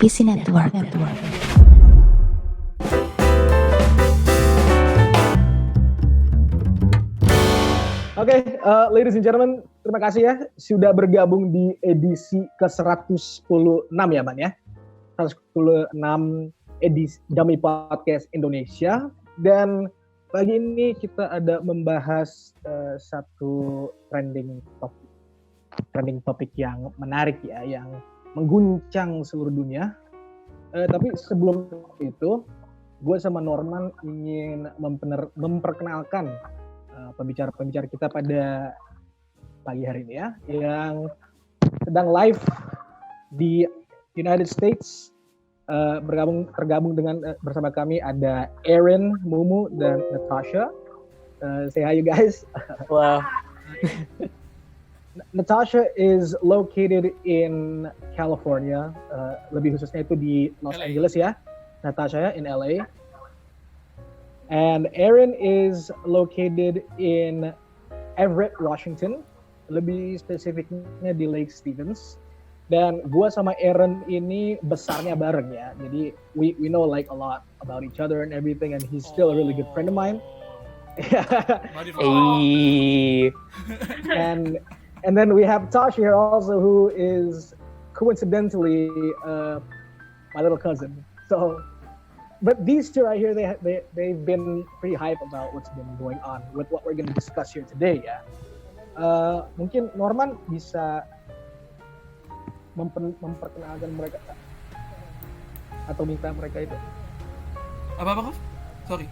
PC Network. Oke, ladies and gentlemen, terima kasih ya sudah bergabung di edisi ke-116 ya, Man ya. 116 edisi Dummy Podcast Indonesia. Dan pagi ini kita ada membahas satu trending topik yang menarik ya, yang mengguncang seluruh dunia. Tapi sebelum itu, gue sama Norman ingin memperkenalkan pembicara-pembicara kita pada pagi hari ini ya, yang sedang live di United States. Tergabung dengan bersama kami ada Aaron, Mumu, dan Natasha. Say hi you guys. Hello. Natasha is located in California, lebih khususnya itu di Los Angeles ya, Natasha ya, in LA. And Aaron is located in Everett, Washington, lebih spesifiknya di Lake Stevens. Dan gua sama Aaron ini besarnya bareng ya, jadi we know like a lot about each other and everything, and he's still a really good friend of mine. And then we have Tasha here also, who is coincidentally my little cousin. So, but these two right here, they've been pretty hype about what's been going on with what we're going to discuss here today ya. Mungkin Norman bisa memperkenalkan mereka atau minta mereka itu. Apa? Sorry.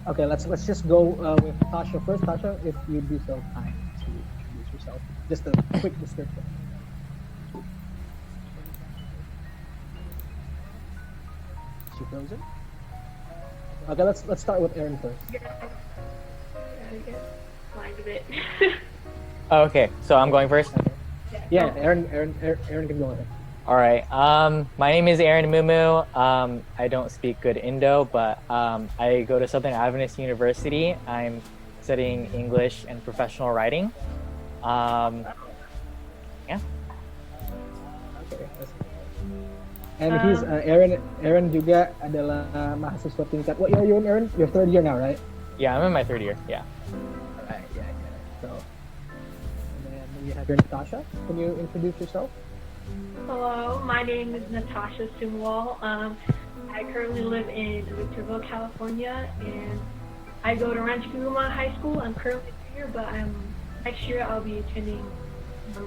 Okay, let's just go with Tasha first. Tasha, if you'd be so kind to introduce yourself. Just a quick description. She frozen? Okay, let's start with Aaron first. Mind a bit. Okay, so I'm going first. Okay. Yeah, Aaron can go ahead. All right. My name is Aaron Mumu. I don't speak good Indo, but I go to Southern Adventist University. I'm studying English and professional writing. Yeah. Okay. And he's Aaron juga adalah mahasiswa tingkat. What year are you in, Aaron? Your third year now, right? Yeah, I'm in my third year. Yeah. Alright, yeah. So, and then we have here Natasha. Can you introduce yourself? Hello, my name is Natasha Sumwal. I currently live in Victorville, California, and I go to Rancho Cucamonga High School. I'm currently here, but next year I'll be attending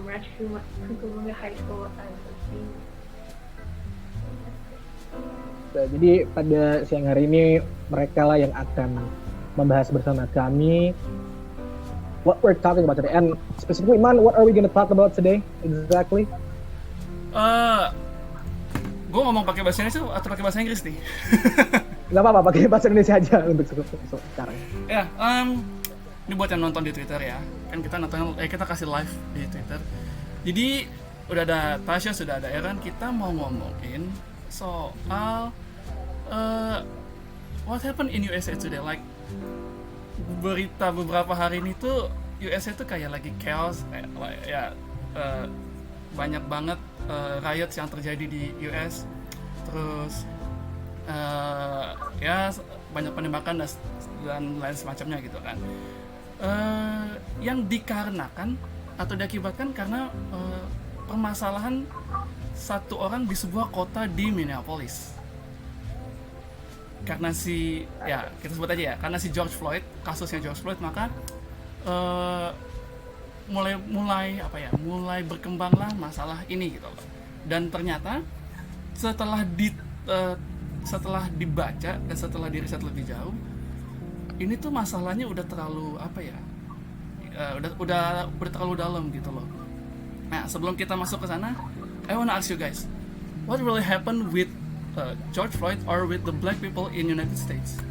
Rancho Cucamonga High School as a senior. So, jadi pada siang hari ini mereka lah yang akan membahas bersama kami what we're talking about today. And specifically, Man, what are we going to talk about today exactly? Gue ngomong pakai bahasa Indonesia atau pakai bahasa Inggris nih? Gak apa-apa, pakai bahasa Indonesia aja untuk sekarang. Ya, ini buat yang nonton di Twitter ya. Kan kita kasih live di Twitter. Jadi udah ada Tasha, sudah ada Aaron. Kita mau ngomongin soal what happened in USA today. Like berita beberapa hari ini tuh USA tuh kayak lagi chaos, banyak banget riots yang terjadi di US, terus banyak penembakan dan lain semacamnya gitu kan, yang dikarenakan atau diakibatkan karena permasalahan satu orang di sebuah kota di Minneapolis. Karena kita sebut aja ya, karena si George Floyd, kasusnya George Floyd, maka mulai berkembanglah masalah ini gitu loh. Dan ternyata setelah dibaca dan setelah diriset lebih jauh, ini tuh masalahnya udah terlalu udah terlalu dalam gitu loh. Nah, sebelum kita masuk ke sana, I wanna ask you guys, what really happened with George Floyd or with the black people in United States?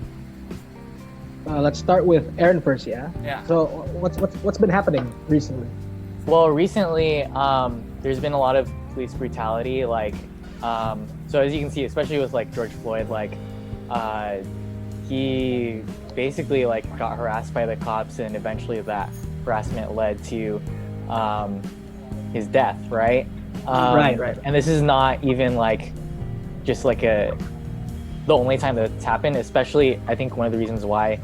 Let's start with Aaron first, yeah? Yeah. So what's been happening recently? Well, recently, there's been a lot of police brutality. Like, so as you can see, especially with like George Floyd, like, he basically like got harassed by the cops, and eventually that harassment led to his death, right? Right. And this is not even like just like the only time that's happened. Especially, I think one of the reasons why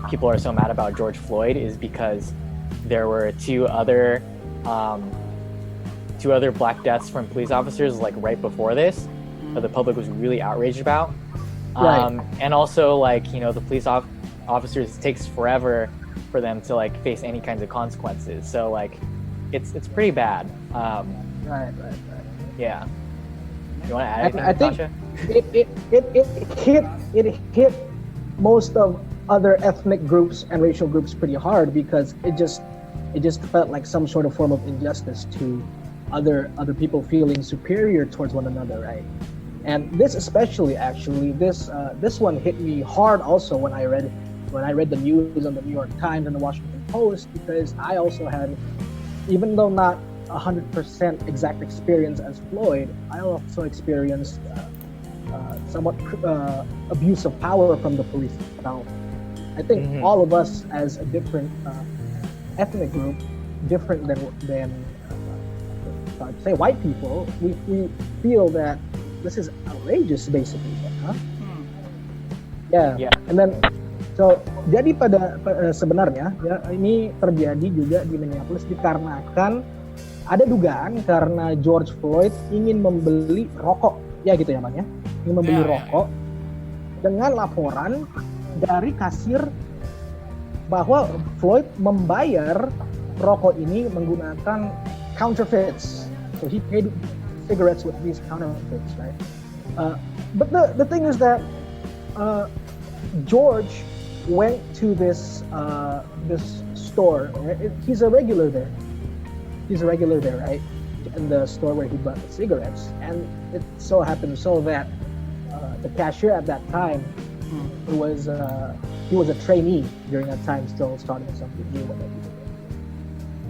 people are so mad about George Floyd is because there were two other black deaths from police officers like right before this that the public was really outraged about. And also, like, you know, the police officers, it takes forever for them to like face any kinds of consequences. So like, it's pretty bad. Right. Yeah. You want to add anything, I think Natasha? it hit most of other ethnic groups and racial groups pretty hard because it just felt like some sort of form of injustice to other people feeling superior towards one another, right? And this especially, actually, this one hit me hard also when I read the news on the New York Times and the Washington Post, because I also had, even though not 100% exact experience as Floyd, I also experienced somewhat abuse of power from the police itself. I think all of us as a different ethnic group, different than say white people, we feel that this is outrageous, basically. Huh? Yeah. And then, so jadi pada sebenarnya ya ini terjadi juga di Minneapolis dikarenakan ada dugaan karena George Floyd ingin membeli rokok, ya gitu ya, Man ya, ingin membeli rokok dengan laporan dari kasir bahwa Floyd membayar rokok ini menggunakan counterfeits. So he paid cigarettes with these counterfeits, right? But the thing is that George went to this store. Right? He's a regular there, right? In the store where he bought the cigarettes, and it so happened that the cashier at that time he was a trainee during that time, still starting something new.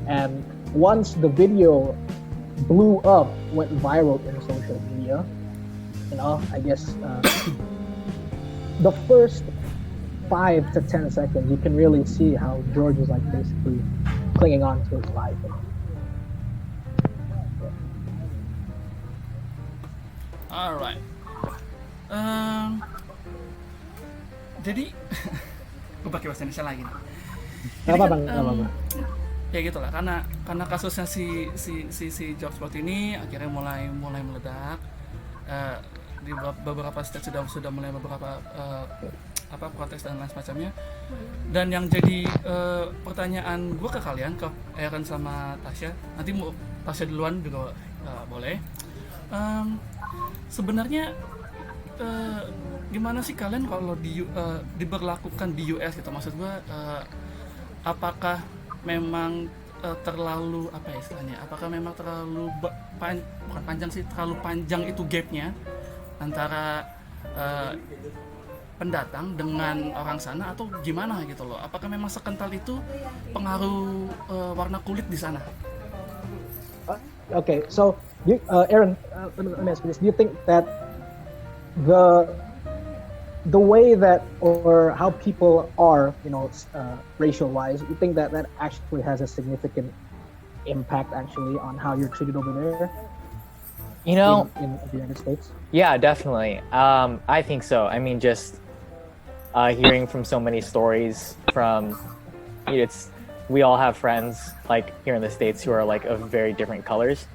And once the video blew up, went viral in social media, you know, I guess the first 5 to 10 seconds, you can really see how George was like basically clinging on to his life. Alright. Jadi gue pakai bahasa Indonesia lagi nih. Gak apa-apa. Ya gitulah, karena kasusnya si George Floyd ini akhirnya mulai meledak. Di beberapa state sudah mulai beberapa protes dan lain semacamnya. Dan yang jadi pertanyaan gue ke kalian, ke Aaron sama Tasha, nanti mau Tasha duluan juga boleh. Sebenarnya gimana sih kalian kalau diberlakukan di US gitu, maksud gue apakah memang terlalu apa ya istilahnya, apakah memang terlalu bukan panjang sih, terlalu panjang itu gapnya antara pendatang dengan orang sana, atau gimana gitu loh, apakah memang sekental itu pengaruh warna kulit di sana? Okay, so Aaron, let me ask you this: do you think that the way that, or how people are, you know, racial wise, you think that actually has a significant impact actually on how you're treated over there? You know, in the United States? Yeah, definitely. I think so. I mean, just hearing from so many stories from, we all have friends like here in the States who are like of very different colors,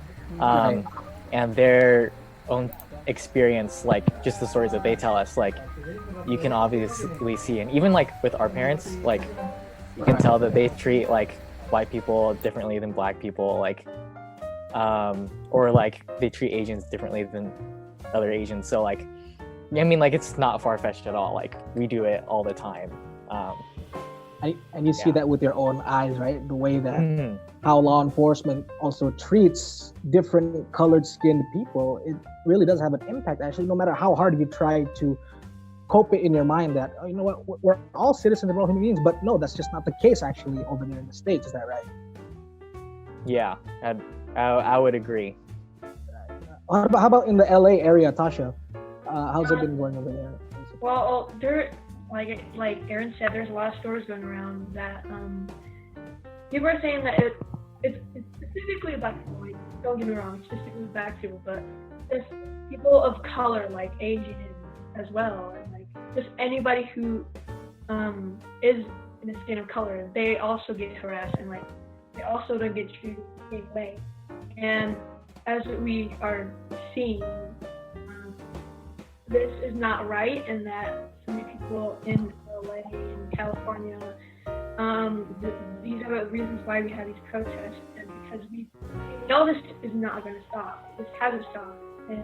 and their own experience, like just the stories that they tell us, like you can obviously see, and even like with our parents, like you can tell that they treat like white people differently than black people, like or like they treat Asians differently than other Asians. So like, I mean, like it's not far-fetched at all. Like we do it all the time. And you see that with your own eyes, right? The way that how law enforcement also treats different colored skinned people, it really does have an impact actually, no matter how hard you try to cope it in your mind that, oh, you know what, we're all citizens, we're all human beings. But no, that's just not the case actually over there in the States. Is that right? Yeah, I would agree. How about in the LA area, Tasha? How's it been going over there? Well, there, like Aaron said, there's a lot of stories going around that people are saying that it's specifically about Floyd. don't get me wrong, it's just people with black people, but just people of color, like Asian as well, and like just anybody who is in a skin of color, they also get harassed, and like they also don't get treated the same way. And as we are seeing, this is not right, and that so many people in LA and California, these are the reasons why we have these protests, and because we know this is not going to stop. This hasn't stopped, and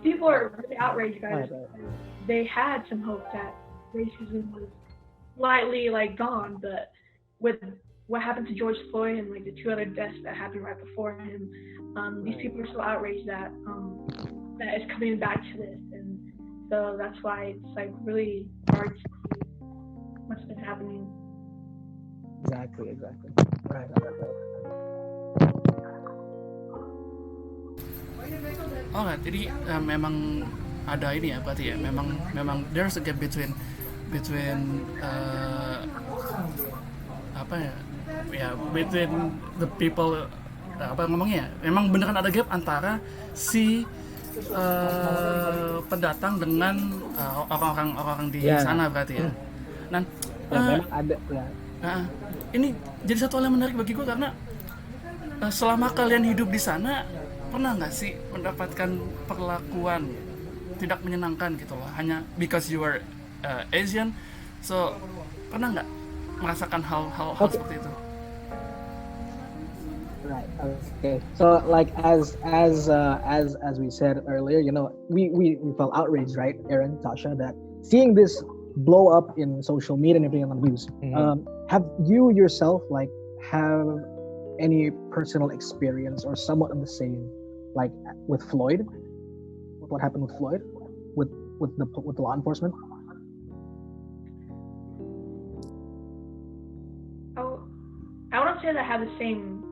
people are really outraged by this because they had some hope that racism was slightly like gone, but with what happened to George Floyd and like the 2 other deaths that happened right before him, these people are so outraged that that it's coming back to this, and so that's why it's like really hard to see what's been happening. Exactly. Right. Alright, jadi memang ada ini ya berarti ya, memang there's a gap between apa ya between the people, apa ngomongnya, memang beneran ada gap antara si pendatang dengan orang-orang di sana berarti ya. Dan memang ada ya. Ini jadi satu hal yang menarik bagi gue karena selama kalian hidup di sana, pernah nggak sih mendapatkan perlakuan tidak menyenangkan gitu loh, hanya because you are Asian, so pernah nggak merasakan hal seperti itu? Right. Okay. So like as we said earlier, you know, we felt outraged, right, Aaron, Tasha, that seeing this blow up in social media and everything on the news. Have you yourself like have any personal experience or somewhat of the same, like with Floyd, with what happened with Floyd, with the law enforcement? I wouldn't say that I have the same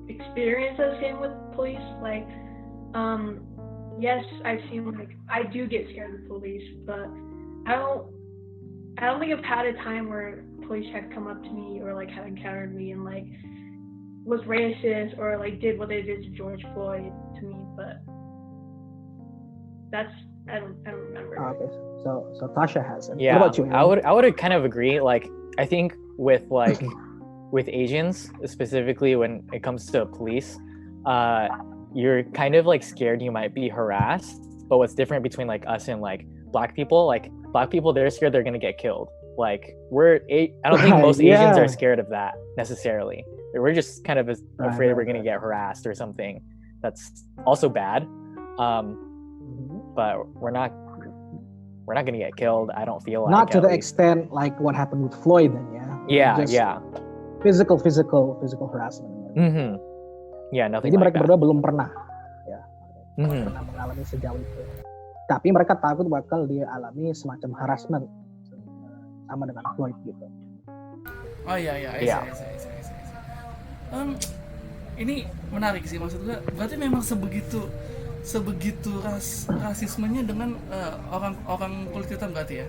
experience as him with police. Like, yes, I've seen, like, I do get scared of police, but I don't think I've had a time where police had come up to me or like had encountered me and like was racist or like did what they did to George Floyd to me. But that's I don't remember. Okay, so Tasha has it. Yeah, what about you? I would kind of agree. Like, I think with like with Asians specifically, when it comes to police, you're kind of like scared you might be harassed. But what's different between like us and like black people, they're scared they're gonna get killed. Like I don't think most Asians are scared of that necessarily. We're just kind of afraid we're gonna get harassed or something. That's also bad. But we're not gonna get killed. I don't feel like. Not to the extent like what happened with Floyd, then, yeah. Yeah. Physical harassment. Mm-hmm. Yeah, nothing. Jadi like mereka berdua belum pernah, ya, pernah mengalami sejauh itu. Tapi mereka takut bakal dialami semacam harassment sama dengan Floyd gitu. Oh iya. Ini menarik sih, maksud gue. Berarti memang sebegitu rasismenya dengan orang kulit hitam berarti ya.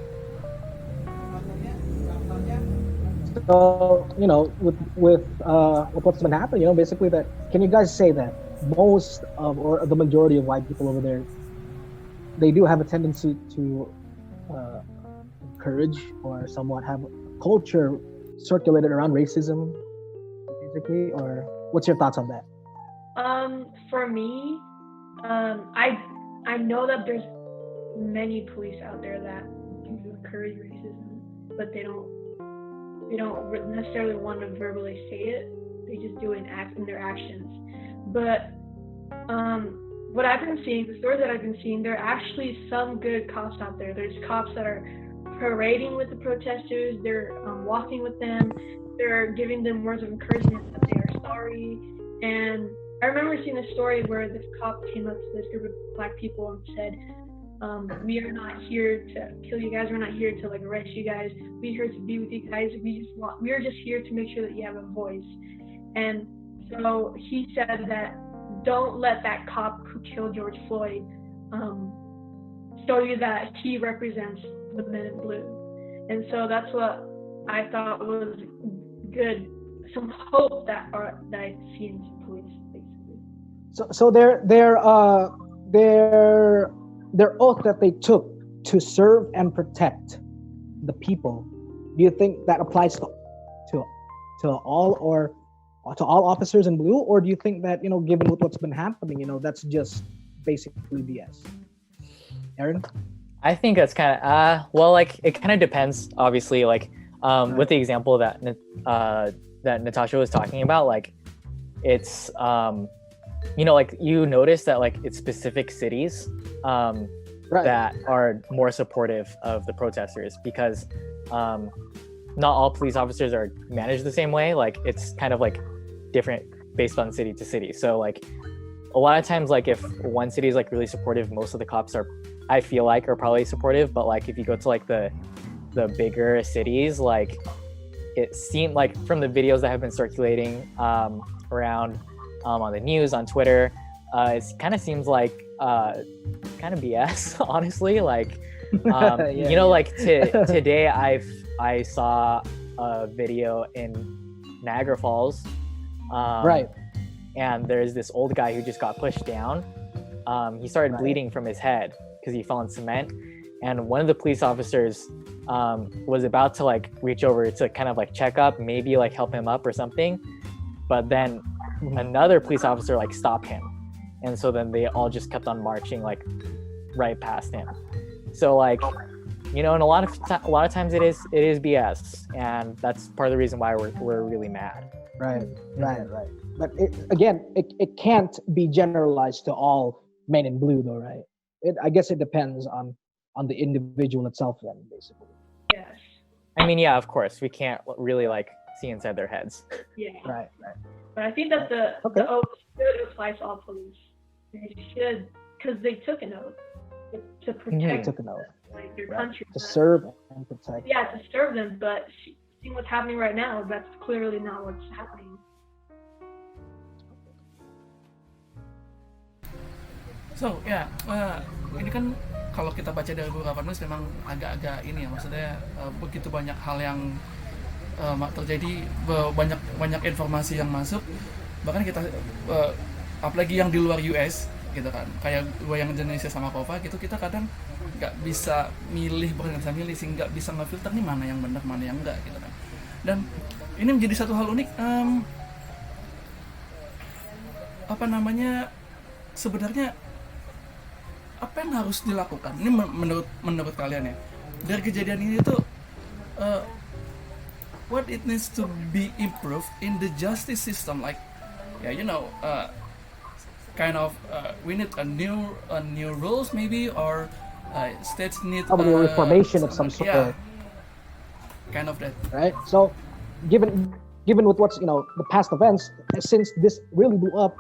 So, you know, with what's been happening, you know, basically that, can you guys say that most of, or the majority of white people over there, they do have a tendency to encourage or somewhat have culture circulated around racism, basically, or what's your thoughts on that? For me, I know that there's many police out there that do encourage racism, but they don't necessarily want to verbally say it. They just do it in their actions. But what I've been seeing, the stories that I've been seeing, there are actually some good cops out there. There's cops that are parading with the protesters. They're walking with them. They're giving them words of encouragement that they are sorry. And I remember seeing a story where this cop came up to this group of black people and said, we are not here to kill you guys. We're not here to like arrest you guys. We're here to be with you guys. We're just here to make sure that you have a voice. And so he said that don't let that cop who killed George Floyd show you that he represents the men in blue. And so that's what I thought was good, some hope that I see in police, basically. So their oath that they took to serve and protect the people. Do you think that applies to all or to all officers in blue, or do you think that given with what's been happening, that's just basically BS? Aaron? I think that's kind of well, like it kind of depends. Obviously, like with the example that Natasha was talking about, like it's like you notice that like it's specific cities that are more supportive of the protesters because not all police officers are managed the same way. Like it's kind of like different based on city to city. So like a lot of times, like if one city is like really supportive, most of the cops I feel like are probably supportive. But like if you go to like the bigger cities, like it seemed like from the videos that have been circulating around on the news, on Twitter, it kind of seems like kind of BS, honestly. Like like today I saw a video in Niagara Falls, and there's this old guy who just got pushed down. He started bleeding from his head because he fell in cement, and one of the police officers was about to like reach over to kind of like check up, maybe like help him up or something, but then another police officer like stopped him, and so then they all just kept on marching like right past him. So like and a lot of times it is BS, and that's part of the reason why we're really mad. Right. But it can't be generalized to all men in blue, though, right? I guess it depends on the individual itself, then, basically. Yes. I mean, yeah, of course, we can't really like see inside their heads. Yeah. Right. But I think that the oath should apply to all police. They should, because they took an oath to protect Took an oath. like your country. To serve and protect. Yeah, to serve them. But seeing what's happening right now, that's clearly not what's happening. So ini kan kalau kita baca dari beberapa news memang agak-agak ini ya, maksudnya begitu banyak hal yang terjadi, banyak informasi yang masuk, bahkan kita apalagi yang di luar US gitu kan, kayak gue yang Indonesia sama Kova gitu, kita kadang nggak bisa milih, bukan nggak bisa milih sih, nggak bisa ngefilter nih mana yang benar mana yang enggak gitu kan. Dan ini menjadi satu hal unik, sebenarnya apa yang harus dilakukan ini menurut kalian ya dari kejadian ini tuh, what it needs to be improved in the justice system, like we need a new rules maybe, or states need probably reformation of some sort. Yeah, kind of that. Right. So, given with what's the past events, since this really blew up,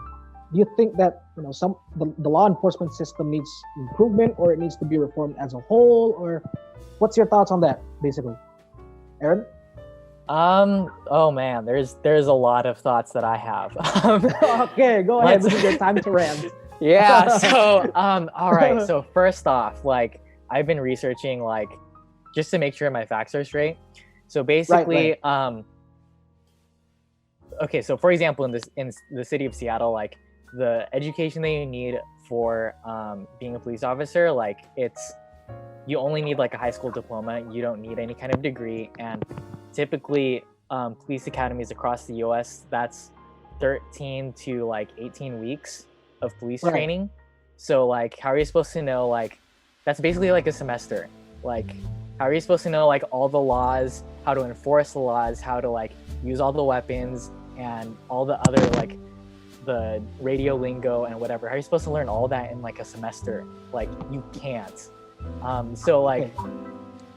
do you think that the law enforcement system needs improvement, or it needs to be reformed as a whole, or what's your thoughts on that, basically, Aaron? Oh man, there's a lot of thoughts that I have. Okay, go ahead. This is your time to rant. Yeah. So all right. So first off, like I've been researching like just to make sure my facts are straight. So basically, okay. So for example, in the city of Seattle, like the education that you need for being a police officer, like you only need like a high school diploma. You don't need any kind of degree, and typically police academies across the US, that's 13 to like 18 weeks of police training. So like how are you supposed to know, like that's basically like a semester. Like how are you supposed to know like all the laws, how to enforce the laws, how to like use all the weapons and all the other like the radio lingo and whatever? How are you supposed to learn all that in like a semester? Like you can't. So like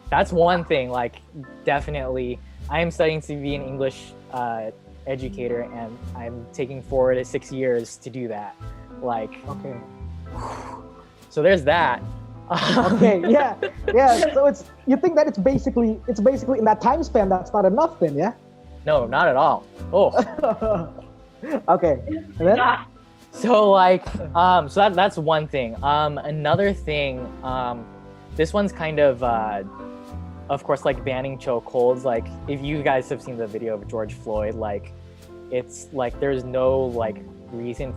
that's one thing. Like definitely I am studying to be an English educator, and I'm taking 4 to 6 years to do that. Like so there's that. Okay, yeah. So you think that it's basically in that time span that's not enough then, yeah? No, not at all. Oh. Okay. And then? So like so that's one thing. Another thing, this one's kind of course, like banning chokeholds. Like if you guys have seen the video of George Floyd, like it's like there's no like reason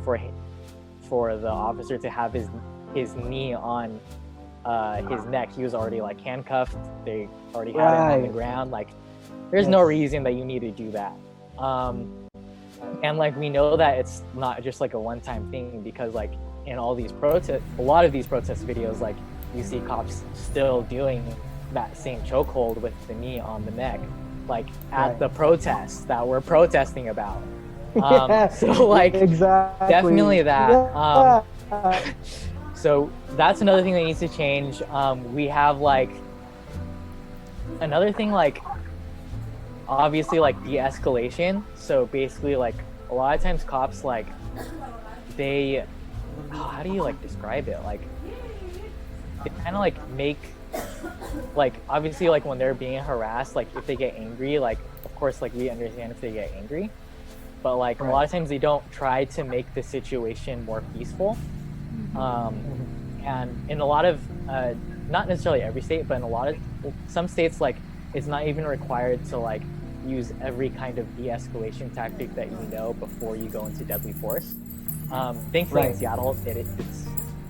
for the officer to have his knee on his neck. He was already like handcuffed. They already had him on the ground. Like, there's no reason that you need to do that. And like, we know that it's not just like a one-time thing, because like in all these protests, a lot of these protest videos, like you see cops still doing that same chokehold with the knee on the neck, like at the protests that we're protesting about. So like, definitely that. So that's another thing that needs to change. We have like another thing, like obviously like de-escalation. So basically, like a lot of times cops, like they, how do you like describe it? Like they kind of like make, like obviously like when they're being harassed, like if they get angry, like of course like we understand if they get angry, but like a lot of times they don't try to make the situation more peaceful. And in a lot of not necessarily every state, but in a lot of some states, like it's not even required to like use every kind of de-escalation tactic that you know before you go into deadly force. Thankfully in Seattle it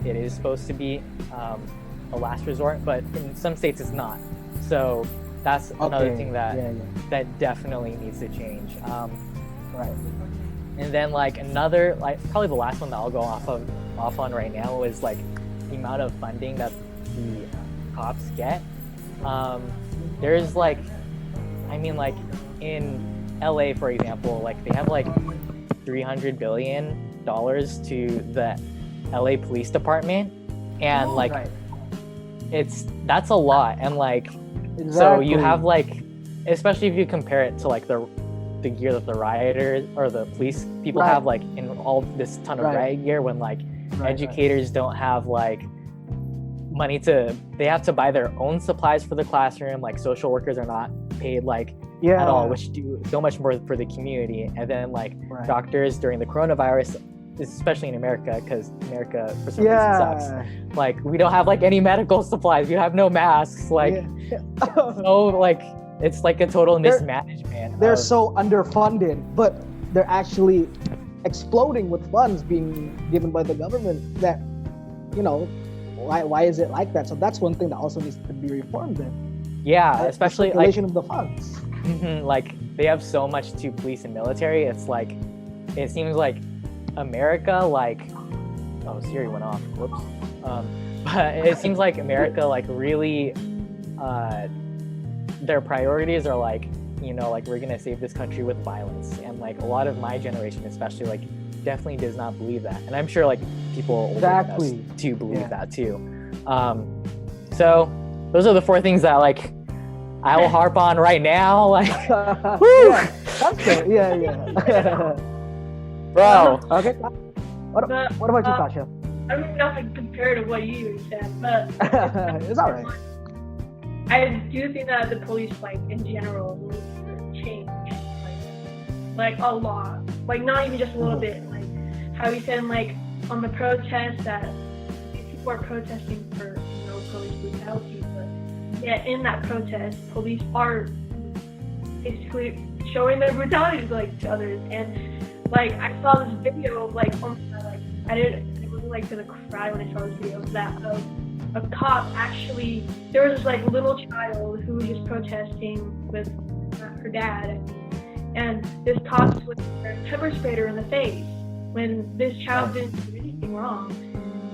is supposed to be a last resort, but in some states it's not. So that's another thing that that definitely needs to change. And then like another, like probably the last one that I'll go off on right now is like the amount of funding that the cops get. There's like, I mean, like in LA, for example, like they have like $300 billion to the LA Police Department, and that's a lot. And like, so you have like, especially if you compare it to like the gear that the rioters or the police people have, like in all this ton of riot gear, when like educators don't have like money they have to buy their own supplies for the classroom, like social workers are not paid like at all, which do so much more for the community. And then like doctors during the coronavirus, especially in America, because America for some reason sucks, like we don't have like any medical supplies, we have no masks, like so like it's like a total mismanagement. They're so underfunded, but they're actually exploding with funds being given by the government. That, you know, why is it like that? So that's one thing that also needs to be reformed then. Yeah, especially the circulation of the funds. Like they have so much to police and military. It's like, it seems like America, like, oh, Siri went off. Whoops. But it seems like America, like really, their priorities are like, you know, like we're gonna save this country with violence, and like a lot of my generation especially like definitely does not believe that, and I'm sure like people older than us do believe that too. So those are the 4 things that like I will harp on right now, like that's good. Bro. Okay, what about you, Tasha? I don't even know if I can compare to what you said, but it's all right. I do think that the police, like in general, needs to change, like a lot, like not even just a little bit. Like how you said, like on the protest that people are protesting for no police brutality, but yet in that protest, police are basically showing their brutality like to others. And like I saw this video of like it wasn't like gonna cry when I saw this video of that of a cop actually, there was this like little child who was just protesting with her dad, and this cop was pepper sprayed her in the face when this child didn't do anything wrong.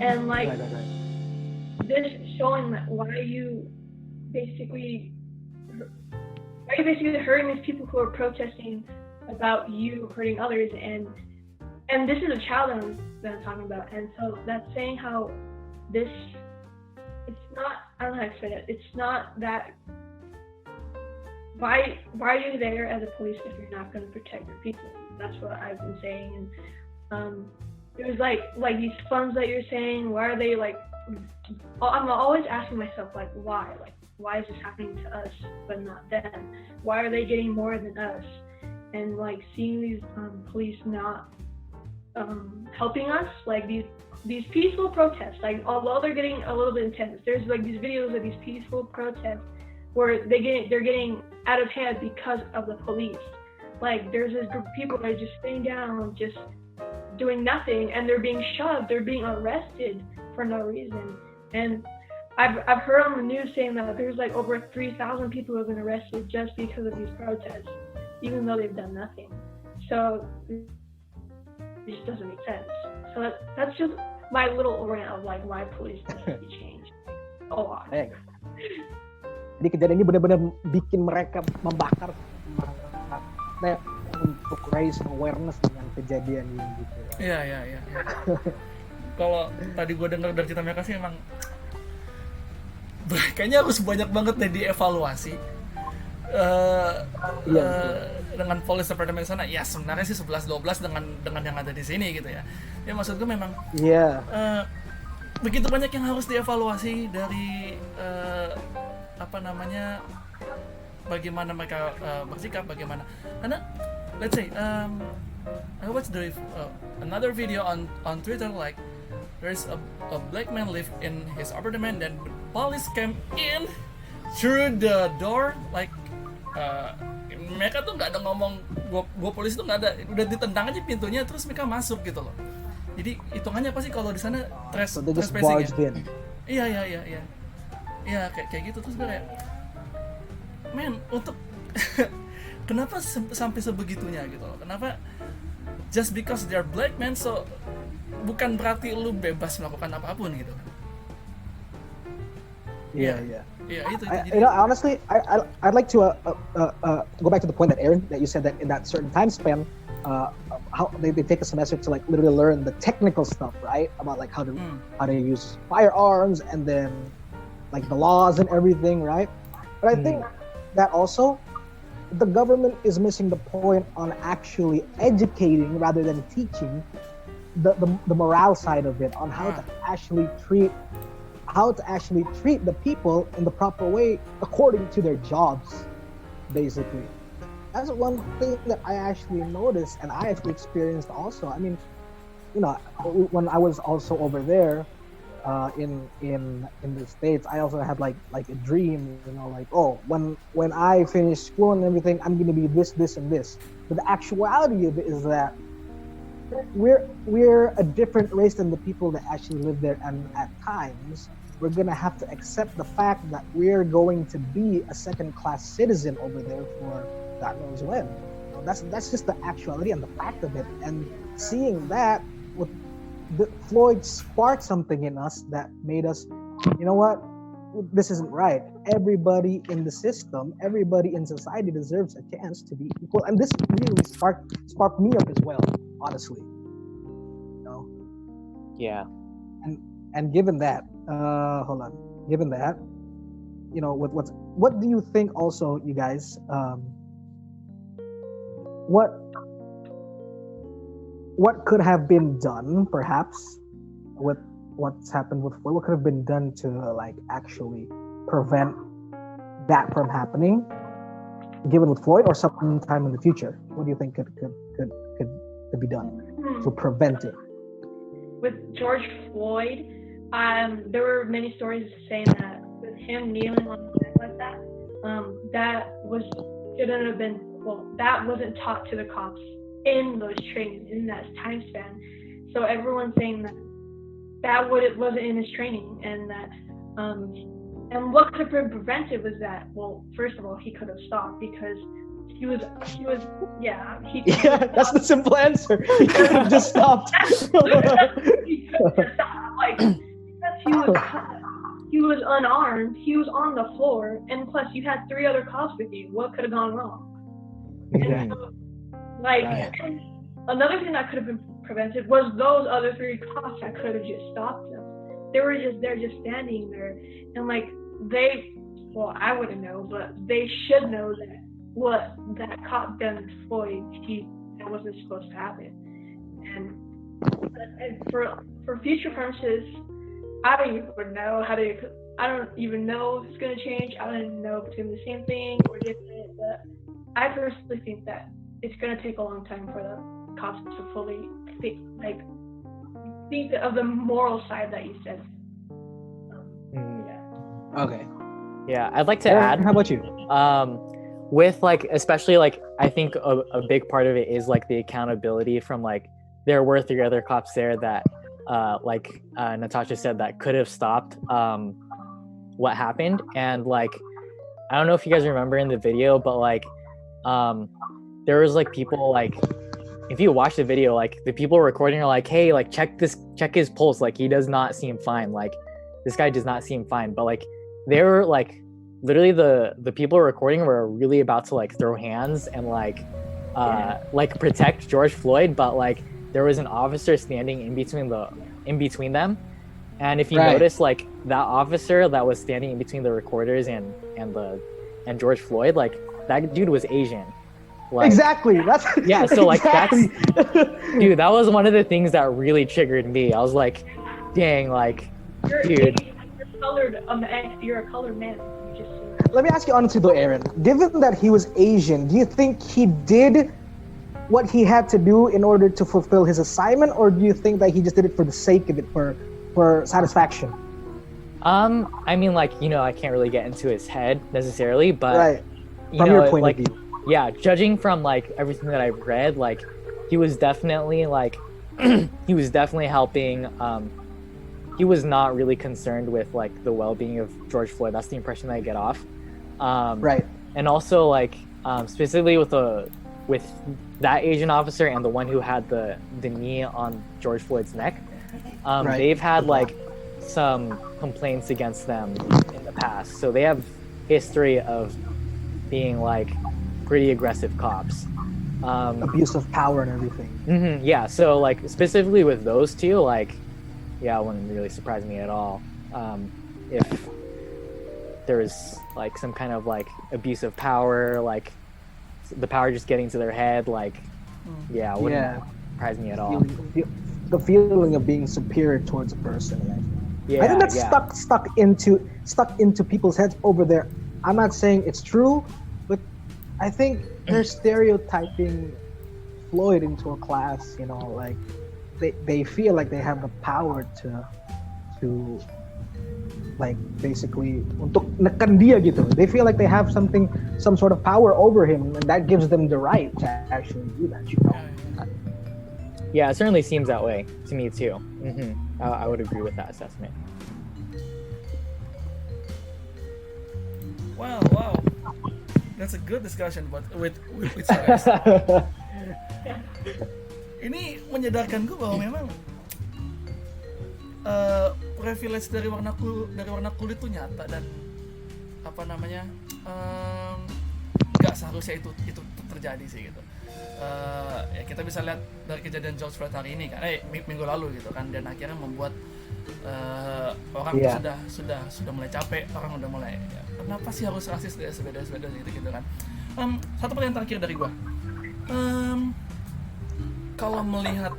And like this showing that why are you basically hurting these people who are protesting about you hurting others, and this is a child that I'm talking about. And so that's saying how this, it's not, I don't know how to explain it. It's not that, why are you there as a police if you're not going to protect your people? That's what I've been saying. And it was like these funds that you're saying, why are they like, I'm always asking myself like, why is this happening to us but not them? Why are they getting more than us? And like seeing these police not helping us, like these peaceful protests, like although they're getting a little bit intense, there's like these videos of these peaceful protests where they're getting out of hand because of the police. Like there's this group of people that are just sitting down, just doing nothing, and they're being shoved, they're being arrested for no reason. And I've heard on the news saying that there's like over 3,000 people who have been arrested just because of these protests, even though they've done nothing. So it just doesn't make sense. So that's just my little rant of like why police needs to be changed a lot. Jadi kejadian ini benar-benar bikin mereka membakar semangatnya untuk raise awareness dengan kejadian ini gitu. Iya. Kalau tadi gue dengar dari cerita mereka sih emang kayaknya harus banyak banget deh dievaluasi dengan police department sana. Ya sebenarnya sih 11-12 dengan yang ada di sini gitu ya. Ya maksud gue memang begitu banyak yang harus dievaluasi dari bagaimana mereka bersikap, bagaimana. Karena let's say I watched another video on Twitter, like there's a black man live in his apartment, and police came in through the door, like mereka tuh nggak ada ngomong, gua polisi tuh nggak ada, udah ditendang aja pintunya terus mereka masuk gitu loh. Jadi hitungannya apa sih kalau di sana trespassing ya? Iya kayak gitu. Terus gue kayak, men, untuk kenapa sampai sebegitunya gitu loh? Kenapa just because they're black men, so bukan berarti lu bebas melakukan apapun gitu? Yeah. Itu. You know, honestly, I'd like to go back to the point that Aaron, that you said that in that certain time span, how they take a semester to like literally learn the technical stuff, right? About like how to use firearms and then like the laws and everything, right? But I think that also the government is missing the point on actually educating rather than teaching the morale side of it, on how to actually treat the people in the proper way according to their jobs, basically. That's one thing that I actually noticed and I actually experienced also. I mean, you know, when I was also over there in the States, I also had like a dream, you know, like, oh, when I finish school and everything, I'm gonna be this, and this. But the actuality of it is that we're a different race than the people that actually live there, and at times we're gonna have to accept the fact that we're going to be a second-class citizen over there for God knows when. You know, that's just the actuality and the fact of it. And seeing that, with Floyd sparked something in us that made us, you know what, this isn't right. Everybody in the system, everybody in society deserves a chance to be equal. And this really sparked me up as well, honestly. You know? Yeah. And given that, given that, you know, what do you think also, you guys, what could have been done, perhaps, with what's happened with Floyd? What could have been done to like actually prevent that from happening, given with Floyd, or sometime in the future? What do you think could be done to prevent it? With George Floyd, there were many stories saying that with him kneeling on the ground like that, shouldn't have been. Well, that wasn't taught to the cops in those trainings, in that time span. So everyone's saying that wasn't in his training, and that and what could have been prevented was that, well, first of all, he could have stopped because he was that's the simple answer. He could have just stopped. He could have stopped, like, because he was unarmed, he was on the floor, and plus you had 3 other cops with you. What could have gone wrong? And so, like, and another thing that could have been prevented was those other 3 cops that could have just stopped them. They were just standing there, and like I wouldn't know, but they should know that what that cop done to Floyd, that wasn't supposed to happen. And for future purposes, I don't even know if it's gonna change. I don't even know if it's gonna be the same thing or different, but I personally think that it's going to take a long time for the cops to fully think of the moral side that you said. Okay. Yeah, I'd like to add. How about you? With like, especially like, I think a big part of it is like the accountability from like there were 3 other cops there that, like Natasha said, that could have stopped what happened. And like, I don't know if you guys remember in the video, but like, there was like people like, if you watch the video, like the people recording are like, hey, like check his pulse, like he does not seem fine, like this guy does not seem fine. But like they were like, literally the people recording were really about to like throw hands and like protect George Floyd, but like there was an officer standing in between them. And if you notice, like that officer that was standing in between the recorders and George Floyd, like that dude was Asian. Like, exactly. That's yeah. So like exactly. dude, that was one of the things that really triggered me. I was like, dang, like, dude. You're a colored man. Let me ask you honestly though, Aaron. Given that he was Asian, do you think he did what he had to do in order to fulfill his assignment, or do you think that he just did it for the sake of it, for satisfaction? I mean, like, you know, I can't really get into his head necessarily, but right. You From know, your point like, of view. Yeah, judging from like everything that I've read, like he was definitely like he was definitely helping. He was not really concerned with like the well-being of George Floyd. That's the impression that I get off. Right. And also like specifically with that Asian officer and the one who had the knee on George Floyd's neck, they've had like some complaints against them in the past, so they have history of being like pretty aggressive cops. Abuse of power and everything. Mm-hmm, yeah, so like specifically with those two, like, yeah, it wouldn't really surprise me at all if there was like some kind of like abuse of power, like the power just getting to their head, like, yeah, it wouldn't surprise me at all. The feeling of being superior towards a person, right? Yeah, I think that's stuck into people's heads over there. I'm not saying it's true, but I think they're stereotyping Floyd into a class, you know, like they feel like they have the power to like basically untuk nekan dia gitu. They feel like they have some sort of power over him, and that gives them the right to actually do that, you know. Yeah, it certainly seems that way to me too. Mm-hmm. I would agree with that assessment. Wow. That's a good discussion with you guys. Ini menyadarkan gue bahwa memang privilege dari warna kulit itu nyata, dan apa namanya nggak seharusnya itu terjadi sih gitu. Ya kita bisa lihat dari kejadian George Floyd hari ini kan, minggu lalu gitu kan, dan akhirnya membuat orang sudah mulai capek, orang udah mulai ya, kenapa sih harus rasis dan sebeda gitu kan. Satu pertanyaan terakhir dari gua, kalau melihat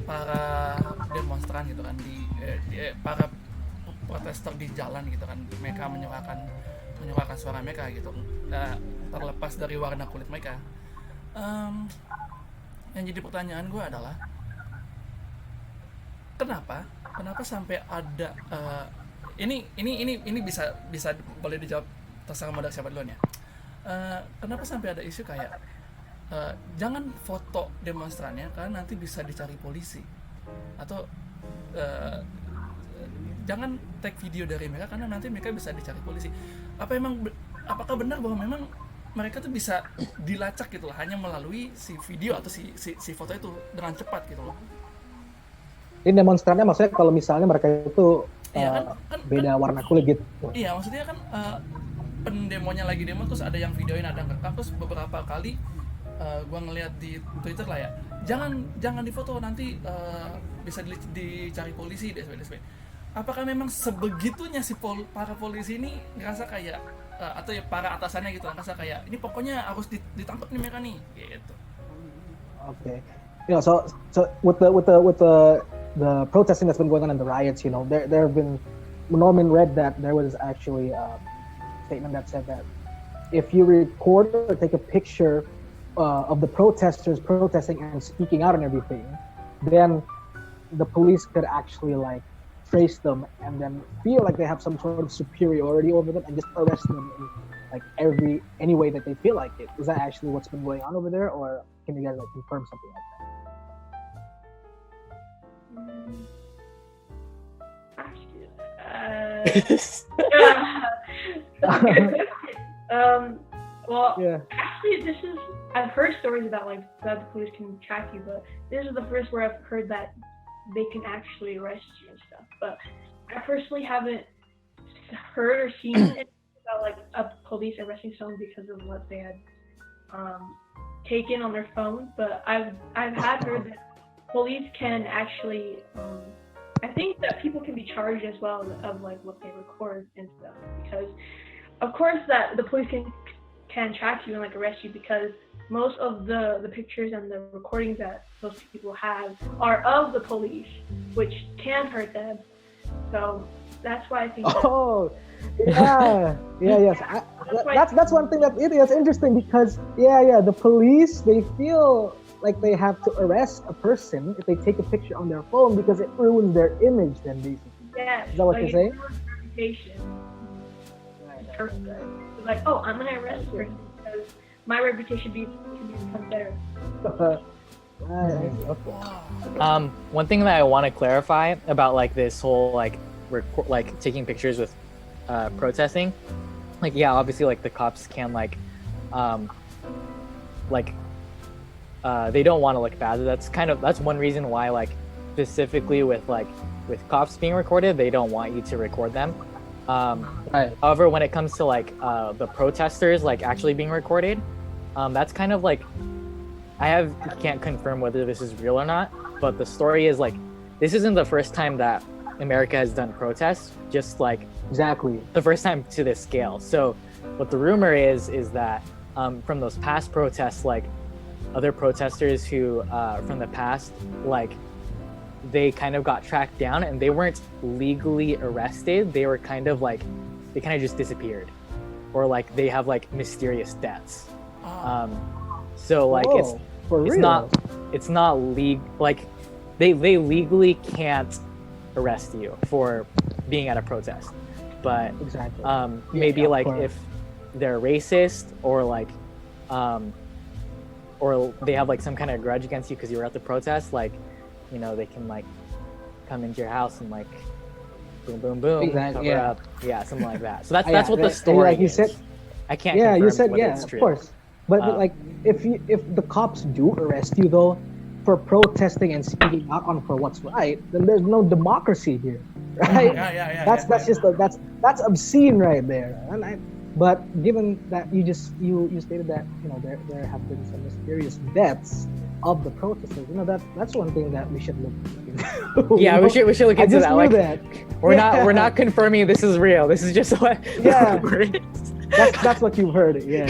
para demonstran gitu kan para protester di jalan gitu kan, mereka menyuarakan suara mereka gitu, terlepas dari warna kulit mereka, yang jadi pertanyaan gue adalah kenapa sampai ada ini bisa boleh dijawab terserah mau dari siapa duluan ya. Kenapa sampai ada isu kayak jangan foto demonstrannya karena nanti bisa dicari polisi, atau jangan take video dari mereka karena nanti mereka bisa dicari polisi. Apakah benar bahwa memang mereka tuh bisa dilacak gitu loh, hanya melalui si video atau si foto itu dengan cepat gitu loh? Ini demonstrannya maksudnya kalau misalnya mereka itu beda warna kulit gitu. Iya, maksudnya kan pendemonya lagi demo terus ada yang videoin, ada nggak, terus beberapa kali gue ngeliat di Twitter lah ya, jangan difoto nanti bisa dicari polisi DSP. Apakah memang sebegitunya si para polisi ini ngerasa kayak atau ya para atasannya gitu ngerasa kayak ini pokoknya harus ditangkap nih mereka nih gitu? Okay, you know, so with the protesting that's been going on and the riots, you know, there have been, Norman read that there was actually a statement that said that if you record or take a picture of the protesters protesting and speaking out and everything, then the police could actually like trace them and then feel like they have some sort of superiority over them and just arrest them in like any way that they feel like it. Is that actually what's been going on over there, or Can you guys like confirm something like Actually, well, Yeah. actually, I've heard stories about like that the police can track you, but this is the first where I've heard that they can actually arrest you and stuff. But I personally haven't heard or seen anything about like a police arresting someone because of what they had taken on their phone. But I've had heard that police can actually I think that people can be charged as well of like what they record and stuff, because of course that the police can track you and like arrest you, because most of the pictures and the recordings that those people have are of the police, which can hurt them. So that's why I think Oh, yes. That's one thing that's interesting, because the police, they feel like they have to arrest a person if they take a picture on their phone because it ruins their image. Then basically, yes, is that what like you're saying? It ruins reputation. It's like, oh, I'm gonna arrest this person because my reputation can become better. One thing that I want to clarify about like this whole like taking pictures with protesting, like obviously like the cops can they don't want to look bad. That's one reason why like specifically with cops being recorded, they don't want you to record them. Right. However, when it comes to like the protesters like actually being recorded, that's kind of like can't confirm whether this is real or not, but the story is like this isn't the first time that America has done protests, just like Exactly. the first time to this scale. So what the rumor is that from those past protests, like other protesters who from the past, like they kind of got tracked down and they weren't legally arrested. They were kind of just disappeared, or like they have like mysterious deaths. So like Whoa, it's not legal. Like they legally can't arrest you for being at a protest, but Exactly. maybe Yeah, like of course. if they're racist or like or they have like some kind of grudge against you because you were at the protest, like they can like come into your house and like boom boom boom Exactly, cover yeah. up, something like that. So that's what the Like story you is. said, I can't yeah, confirm you said, whether yeah, it's of true. course. But like, if the cops do arrest you though for protesting and speaking out on for what's right, then there's no democracy here, right? That's obscene right there. But given that you stated that there have been some mysterious deaths of the protesters, that's one thing that we should look into. Yeah, we should look into that. Like, that. we're not confirming this is real. This is just what Yeah. That's what you've heard. Yeah.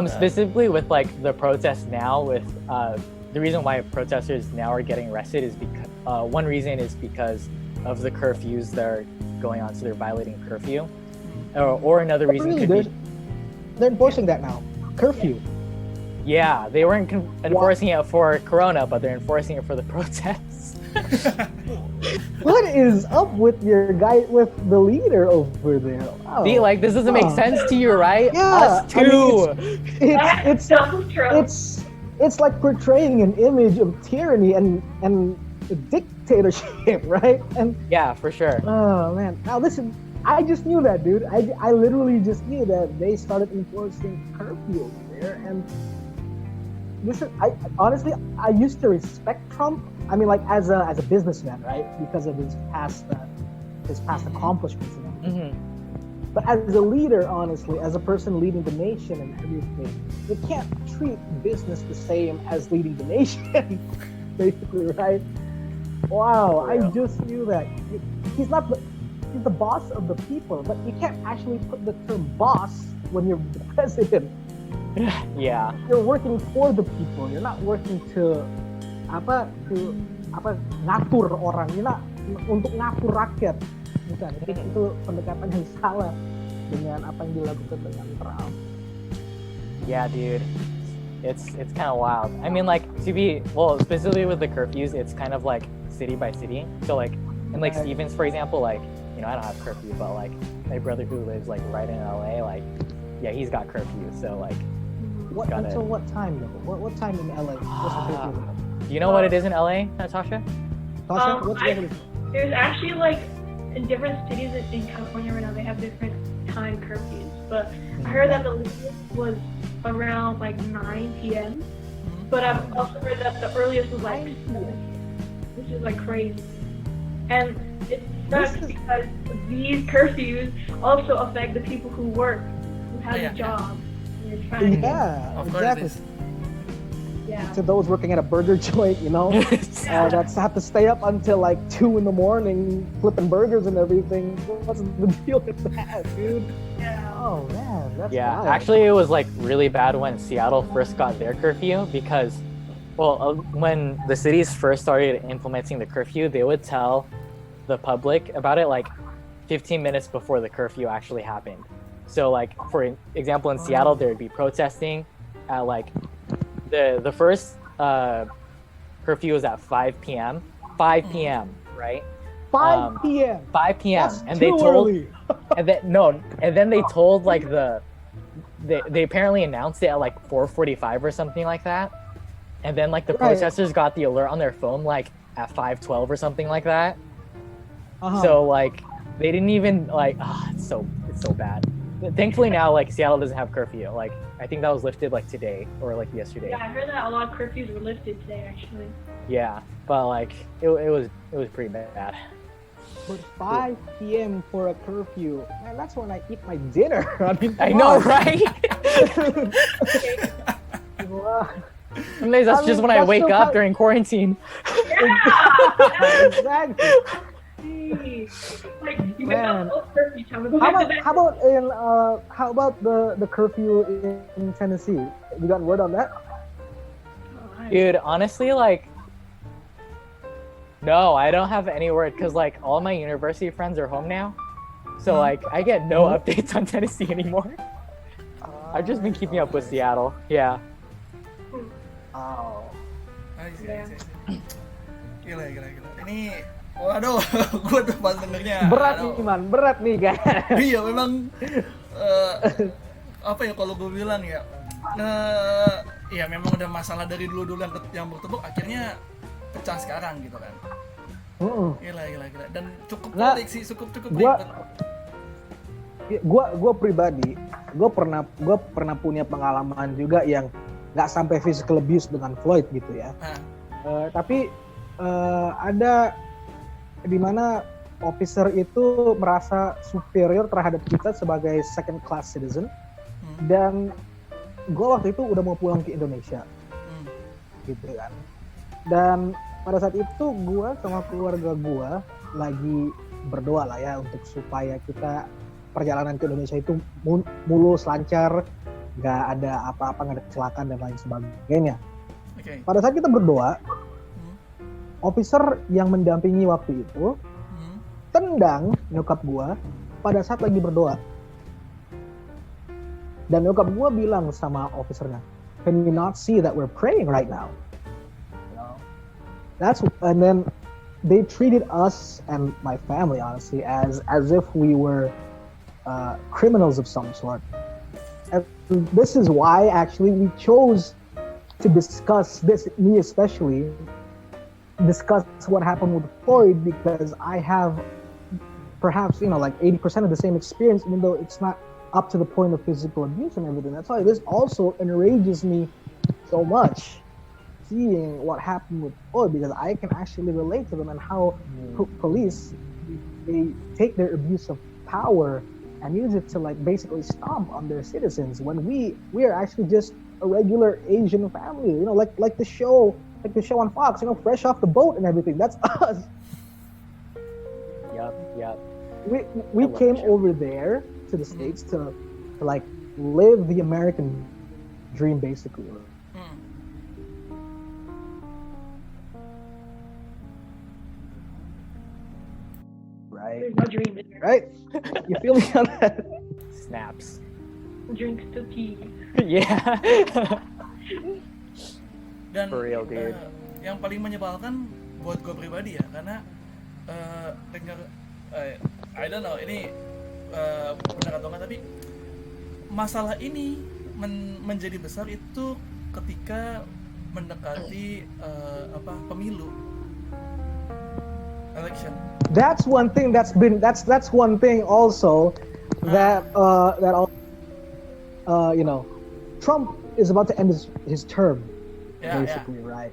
Specifically with like the protests now, with the reason why protesters now are getting arrested is because one reason is because of the curfews that are going on, so they're violating curfew, or another reason could be they're enforcing that now, curfew. Yeah, they weren't enforcing it for Corona, but they're enforcing it for the protests. What is up with your guy, with the leader over there? Wow. See, like this doesn't make sense to you, right? Yeah, Us too. It's like portraying an image of tyranny and dictatorship, right? And yeah, for sure. oh man, now listen, I just knew that, dude. I literally just knew that they started enforcing curfew over there, and listen, I honestly used to respect Trump. I mean, like as a businessman, right? Because of his past accomplishments and everything. Mm-hmm. But as a leader, honestly, as a person leading the nation and everything, you can't treat business the same as leading the nation, basically, right? Wow, I just knew that. He's the boss of the people, but you can't actually put the term boss when you're the president. Yeah. You're working for the people. You're not working to ngatur orang. You're not untuk ngatur rakyat. Bukan. Itu pendekatan yang salah dengan apa yang dilakukan dengan Trump. Yeah, dude. It's kind of wild. I mean, like specifically with the curfews, it's kind of like city by city. So like in like Stevens, for example, like I don't have curfew, but like my brother who lives like right in LA, like he's got curfew. So like What Got it. until what time though? What time in LA? What's the curfew? Do you know what it is in LA, Natasha? Tasha, what's the definition? There's actually like in different cities in California right now they have different time curfews, but I heard that the latest was around like 9 p.m. But I've also heard that the earliest was like 7, which is like crazy. And it sucks because these curfews also affect the people who work, who have a job. And they're trying to Yeah, Of course it exactly. is. yeah. To those working at a burger joint, you know, that's have to stay up until like 2 in the morning flipping burgers and everything. What's the deal with that, dude? Yeah. Oh man, that's Yeah, wild. actually, it was like really bad when Seattle first got their curfew because, when the cities first started implementing the curfew, they would tell the public about it like 15 minutes before the curfew actually happened. So, like for example, in Seattle, there would be protesting at like the first curfew was at 5 p.m. 5 p.m. Right? 5 p.m. 5 p.m. That's and too they told. early. And then they told like they apparently announced it at like 4:45 or something like that, and then like the Right. protesters got the alert on their phone like at 5:12 or something like that. Uh-huh. So like they didn't even like it's so bad. Thankfully now like Seattle doesn't have curfew. Like I think that was lifted like today or like yesterday. Yeah, I heard that a lot of curfews were lifted today actually. Yeah, but like it was pretty bad. But 5 p.m. for a curfew, man, that's when I eat my dinner. I mean, I come know, on. right? Wow. Sometimes that's I just mean, when I that's wake so up kind- during quarantine. Exactly. Like you Man. got curfew time. Go How back to about bed. how about the curfew in Tennessee? You got word on that? Dude, honestly, like, no, I don't have any word because, like, all my university friends are home now. So, like, I get no updates on Tennessee anymore. I've just been keeping up with Seattle. Yeah. Oh. I see. Gila. Ini, waduh, gue udah pas dengernya. Berat aduh. nih, man. Berat nih, guys. Iya, memang apa ya kalau gue bilang ya, ya memang udah masalah dari dulu yang bertepuk akhirnya pecah sekarang gitu kan. Gila. Dan cukup Nggak, pelik sih, cukup gua- ribet. Gua pribadi, gua pernah punya pengalaman juga yang nggak sampai physical abuse dengan Floyd gitu ya. Tapi ada di mana officer itu merasa superior terhadap kita sebagai second class citizen, dan gue waktu itu udah mau pulang ke Indonesia, gitu kan. Dan pada saat itu gue sama keluarga gue lagi berdoa lah ya untuk supaya kita perjalanan ke Indonesia itu mulus, lancar, nggak ada apa-apa, nggak ada kecelakaan dan lain sebagainya. Okay. Pada saat kita berdoa, officer yang mendampingi waktu itu tendang nyokap gua pada saat lagi berdoa. Dan nyokap gua bilang sama officernya, "Can you not see that we're praying right now?" And then they treated us and my family honestly as if we were criminals of some sort. And this is why actually we chose to discuss this, me especially, discuss what happened with Floyd, because I have perhaps, like 80% of the same experience, even though it's not up to the point of physical abuse and everything. That's why this also enrages me so much, seeing what happened with Floyd, because I can actually relate to them and how police, they take their abuse of power and use it to like basically stomp on their citizens, when we are actually just a regular Asian family, like the show on Fox, fresh off the boat and everything. That's us. Yep. We came over there to the States to like live the American dream, basically. Right? There's no dream in there. Right? You feel me on that? Snaps. Drinks to pee. Yeah. Dan For real, dude. Yang paling menyebalkan buat gue pribadi ya, karena dengar I don't know ini benar atau enggak, tapi masalah ini menjadi besar itu ketika mendekati pemilu election. That's one thing that's one thing also that Trump is about to end his term, basically, right?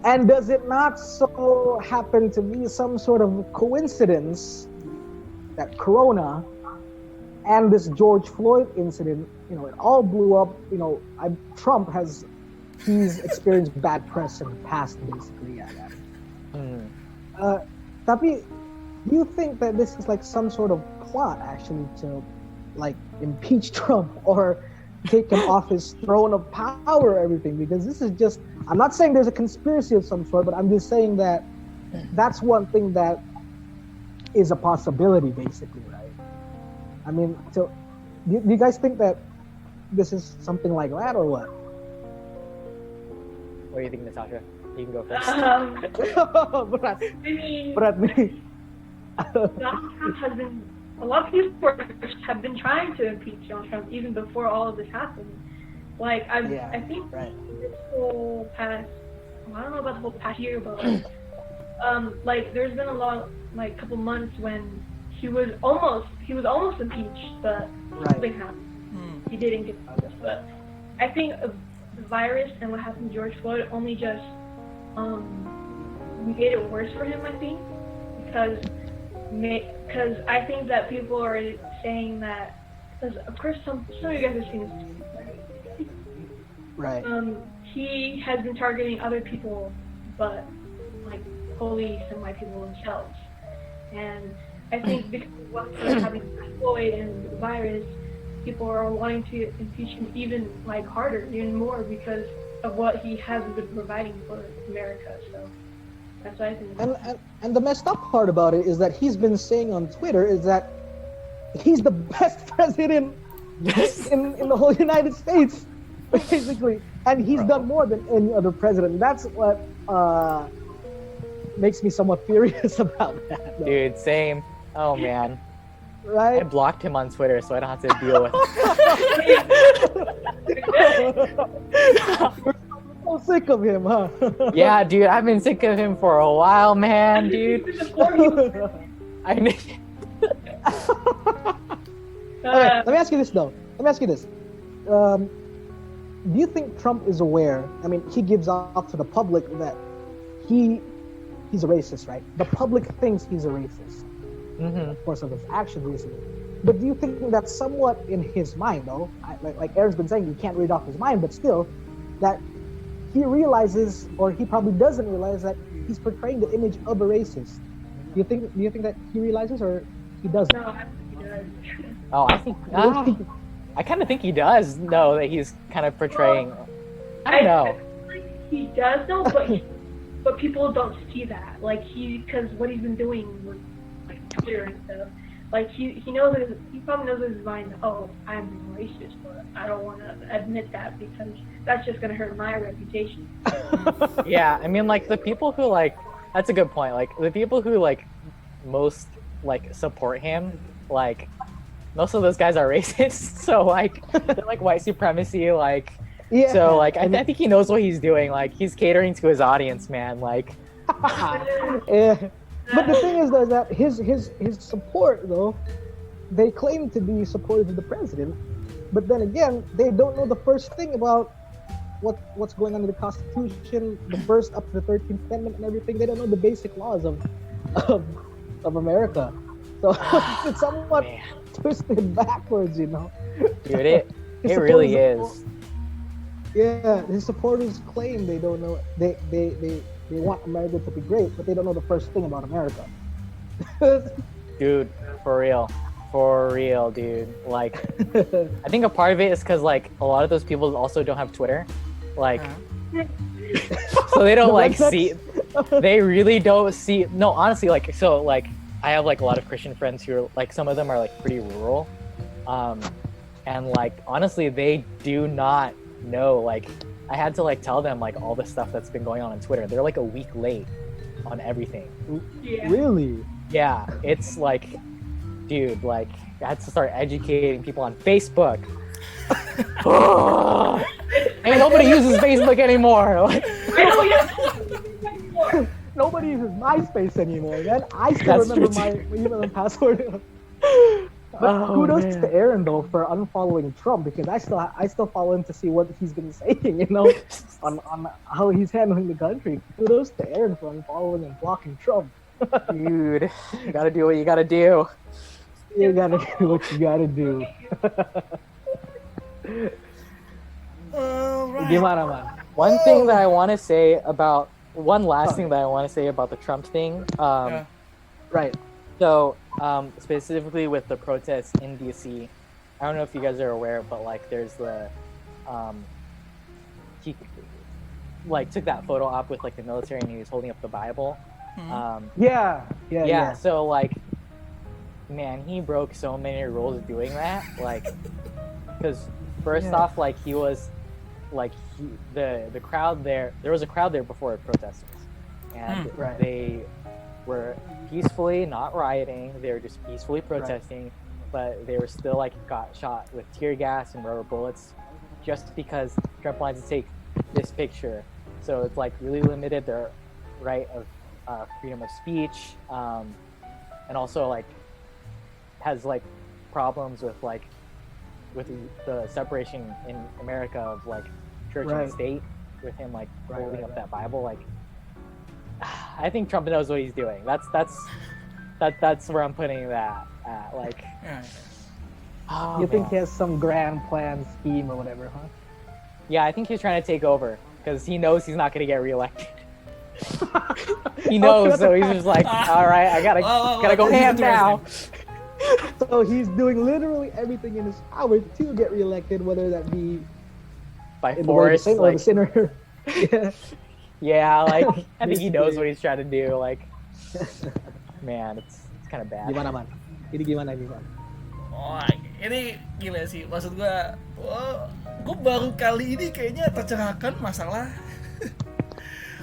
And does it not so happen to be some sort of coincidence that Corona and this George Floyd incident, it all blew up. Trump he's experienced bad press in the past, basically. Tapi, do you think that this is like some sort of plot actually to like impeach Trump or take him off his throne of power or everything? Because this is just, I'm not saying there's a conspiracy of some sort, but I'm just saying that that's one thing that is a possibility, basically, right? I mean, so do you guys think that this is something like that or what? What do you think, Natasha? You can go first. Berat nih. Donald Trump has been, a lot of people have been trying to impeach Donald Trump even before all of this happened. Like, I think this whole past, I don't know about the whole past year, but like there's been a lot, like couple months when he was almost impeached, but nothing happened. He didn't get this, but I think the virus and what happened to George Floyd only just made it worse for him, I think, because I think that people are saying that, because of course some of you guys have seen this, right? He has been targeting other people, but like police and white people themselves, and I think because of what's happening with Floyd and the virus, people are wanting to impeach him even like harder, even more, because of what he has been providing for America. So that's what I think. And the messed up part about it is that he's been saying on Twitter is that he's the best president in the whole United States, basically, and he's done more than any other president. That's what makes me somewhat furious about that. Though. Dude, same. Oh man. Right? I blocked him on Twitter so I don't have to deal with You're so sick of him, huh? Yeah, dude, I've been sick of him for a while, man, dude. I need... Okay, let me ask you this though. Do you think Trump is aware? I mean, he gives off to the public that he's a racist, right? The public thinks he's a racist. Of course, of his actions recently. But do you think that's somewhat in his mind, though? Like Aaron's been saying, you can't read off his mind, but still, that he realizes, or he probably doesn't realize, that he's portraying the image of a racist. Do you think that he realizes, or he doesn't? No, I think he does. Oh, I think I kind of think he does know that he's kind of portraying. I don't know. I feel like he does know, but people don't see that. Like because what he's been doing with like Twitter and stuff. Like he knows that he probably knows in his mind. Oh, I'm racist, but I don't want to admit that because that's just gonna hurt my reputation. Yeah, I mean, like the people who like. That's a good point. Like the people who like most like support him, like most of those guys are racist. So like they're like white supremacy, like so like I think he knows what he's doing. Like he's catering to his audience, man. Like yeah. But the thing is though, that his support though, they claim to be supportive of the president, but then again, they don't know the first thing about what's going on in the Constitution, the first up to the 13th Amendment and everything. They don't know the basic laws of America. So it's somewhat twisted backwards, you know. Dude, it really is. Yeah, his supporters claim they don't know. They want America to be great, but they don't know the first thing about America. Dude, for real, dude. Like, I think a part of it is because like a lot of those people also don't have Twitter, like, so they don't like see. They really don't see. No, honestly, like, so like I have like a lot of Christian friends who are like, some of them are like pretty rural, and like honestly, they do not know. Like, I had to like tell them like all the stuff that's been going on Twitter. They're like a week late on everything. Yeah. Really? Yeah, it's like, dude, like I had to start educating people on Facebook, And nobody uses Facebook anymore. I know, yeah. Nobody uses MySpace anymore, man. I still That's remember true, my email and password. But Oh, kudos man. to Aaron though for unfollowing Trump, because I still follow him to see what he's been saying, you know, on how he's handling the country. Kudos to Aaron for unfollowing and blocking Trump. Dude, you gotta do what you gotta do. You gotta do what you gotta do. Alright. Gimana, man? One thing that I want to say about one last thing that I want to say about the Trump thing. Yeah. Right. So specifically with the protests in DC, I don't know if you guys are aware, but like there's the he like took that photo op with like the military and he was holding up the Bible. Yeah. So like, man, he broke so many rules doing that. Like, because first Yeah. off, like he was like the crowd there. There was a crowd there before protesters, and Right. they were peacefully not rioting. They were just peacefully protesting, but they were still like got shot with tear gas and rubber bullets, just because Trump wanted to take this picture. So it's like really limited their right of freedom of speech, and also like has like problems with the separation in America of like church Right. and state, with him like holding right, up that Bible. Like, I think Trump knows what he's doing. That's where I'm putting that at. Like, Yeah. oh, You think man. he has some grand plan scheme or whatever, huh? Yeah, I think he's trying to take over because he knows he's not going to get reelected. He knows, so he's just like, all right, I gotta go this is ham now. interesting. So he's doing literally everything in his power to get reelected, whether that be By in the way of the force, saint or like, the sinner. Yeah. yeah, like I think he knows what he's trying to do. Like, man, it's kind of bad. Gimana, man? Ini gimana nih, man? Wah, ini gila sih. Maksud gua baru kali ini kayaknya tercerahkan masalah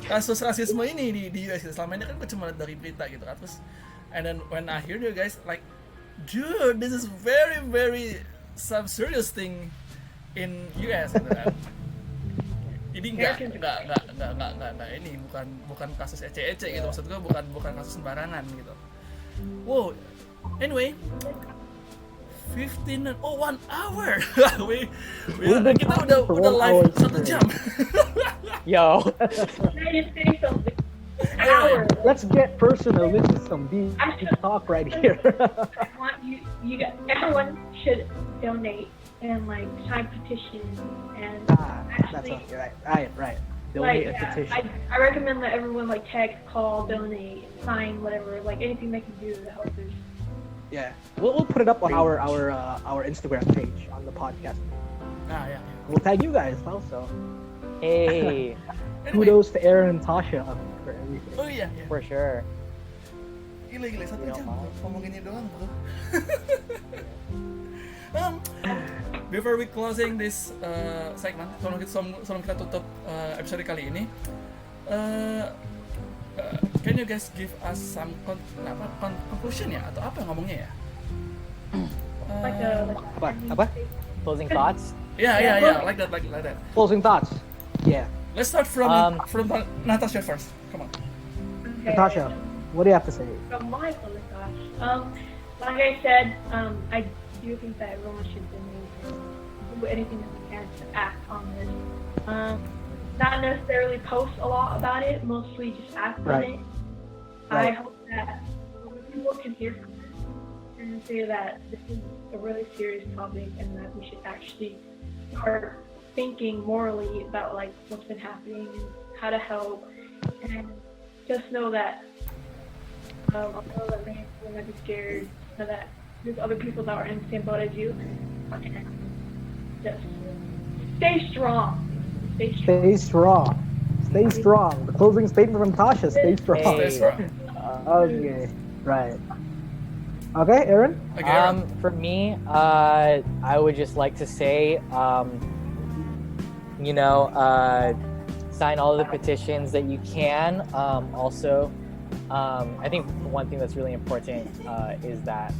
kasus rasisme ini di US. Selama ini kan gua cuma lihat dari berita gitu kan. Terus, and then when I hear you guys like, dude, this is very very some serious thing in US gitu kan. Ini enggak ini bukan kasus ece-ece gitu. Maksud gua bukan kasus sembarangan gitu. Wow. Anyway, 1 hour. Kita udah live 1 jam. Yo, I didn't say something. An hour. Let's get personal. This is some deep talk right here. I want everyone should donate and like sign petitions and That's actually right. like Donate a petition. I recommend that everyone like text, call, donate, sign, whatever, like anything they can do to help us. Yeah, we'll put it up on our Instagram page on the podcast. Nah, yeah. We'll tag you guys also. hey, Anyway, Kudos to Aaron and Tasha for everything. oh iya. for sure. Gila 1 jam ngomongin ini doang, bro. Before we closing this segment, sebelum kita tutup episode kali ini, can you guys give us some conclusion ya, atau apa ngomongnya ya? Like a Apa? Closing thoughts. Yeah, like that. Closing thoughts. Yeah, Let's start from Natasha first. Come on. okay. Natasha, what do you have to say? From my point of gosh. Like I said, I do think that everyone should do anything that they can to act on this. Not necessarily post a lot about it, mostly just act on Right. it. I Right. hope that people can hear from this and say that this is a really serious topic and that we should actually start thinking morally about like what's been happening and how to help, and just know that although that man will not be scared, know that there's other people that are in the same boat as you, and just stay strong. Stay strong. Stay strong. The closing statement from Tasha. Stay strong. Hey. Stay strong. Okay. Right. Okay, Aaron. Okay, For me, I would just like to say, sign all of the petitions that you can. Also, I think one thing that's really important is that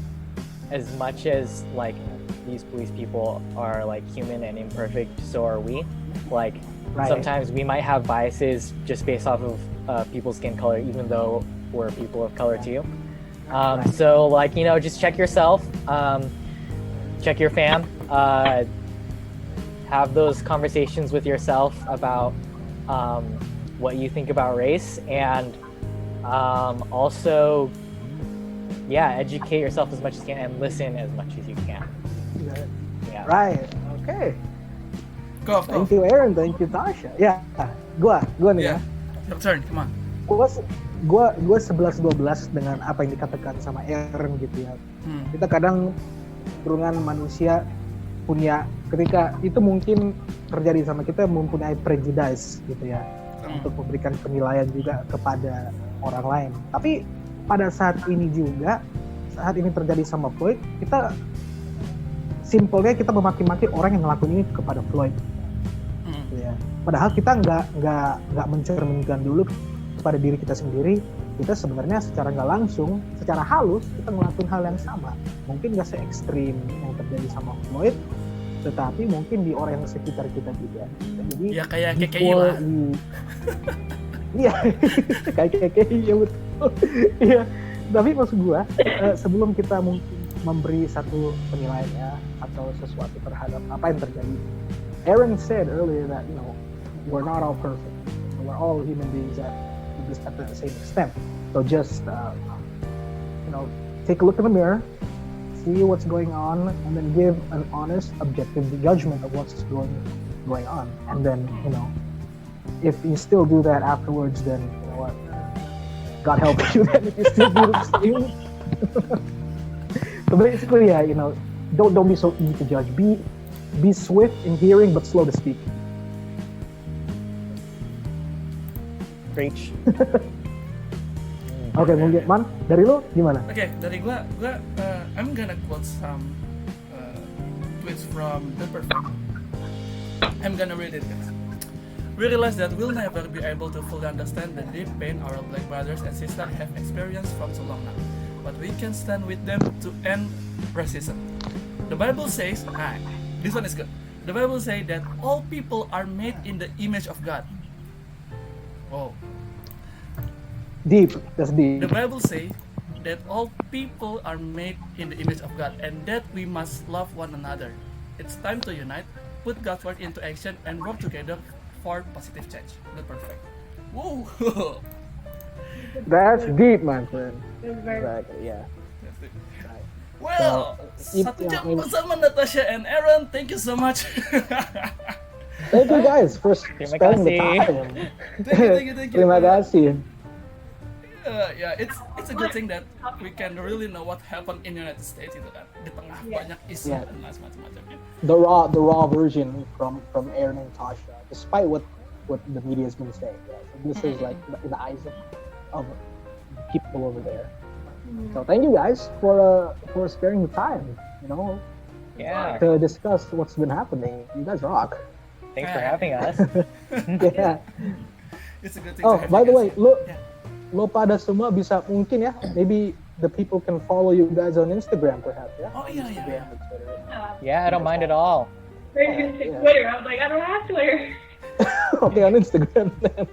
as much as like these police people are like human and imperfect, so are we. Like Right. sometimes we might have biases just based off of people's skin color, even though we're people of color too. So like, you know, just check yourself, check your fam, have those conversations with yourself about what you think about race, and also, yeah, educate yourself as much as you can and listen as much as you can. Yeah. Right. Okay. Go. Thank you, Aaron. Thank you, Tasha. Ya, gua nih ya. Yeah. Your turn, come on. Gua 11-12 dengan apa yang dikatakan sama Aaron gitu ya. Kita kadang turungan manusia punya, ketika itu mungkin terjadi sama kita, mempunyai prejudice gitu ya, untuk memberikan penilaian juga kepada orang lain. Tapi pada saat ini juga, saat ini terjadi sama Floyd, kita simpelnya kita memaki-maki orang yang ngelakuin ini kepada Floyd. Gitu ya. Padahal kita nggak mencerminkan dulu kepada diri kita sendiri, kita sebenarnya secara nggak langsung, secara halus kita ngelakuin hal yang sama. Mungkin nggak se-ekstrim yang terjadi sama Floyd, tetapi mungkin di orang yang sekitar kita juga. Jadi Ya kayak KKI lah. Iya, kayak ya betul. Iya, tapi maksud gua, sebelum kita mungkin memberi satu penilaian ya atau sesuatu terhadap apa yang terjadi, Aaron said earlier that, you know, we're not all perfect. We're all human beings at the same extent. So just you know, take a look in the mirror, see what's going on, and then give an honest, objective judgment of what's going on. And then, you know, if you still do that afterwards, then you know what? God help you. Then if you still do the same. So basically, yeah, you know, don't be so easy to judge. Be swift in hearing but slow to speak. Preach. Oke, mungkin Man, dari lo gimana? Oke, dari gua I'm gonna quote some tweets from The Perfect. I'm gonna read it, guys. We realize that we'll never be able to fully understand the deep pain our black brothers and sisters have experienced from so long now, but we can stand with them to end racism. The Bible says, this one is good. The Bible says that all people are made in the image of God. Whoa. Deep, that's deep. The Bible says that all people are made in the image of God and that we must love one another. It's time to unite, put God's word into action, and work together for positive change. The Perfect. Whoa! That's deep, my friend. It's very Exactly, yeah. Well, So, satu jam bersama Natasha and Aaron. Thank you so much. Thank you guys for Terima spending the kasih. time. Thank you. Terima kasih. Yeah, it's a good thing that we can really know what happened in the United States itu kan, di tengah banyak isu Yeah. dan macam-macamnya. The raw version from Aaron and Tasha, despite what the media has been saying. Yeah. So this is like in the eyes of people over there. So thank you guys for sparing the time, you know, Yeah. to discuss what's been happening. You guys rock. Thanks for having us. Yeah. It's a good thing. Oh, to have by you the way, guys. lo pada semua bisa mungkin ya, maybe the people can follow you guys on Instagram perhaps ya. Oh iya. Instagram and Twitter. Yeah, I don't mind at all. Very good Yeah. Twitter. I was like, I don't have Twitter. Okay, on Instagram then.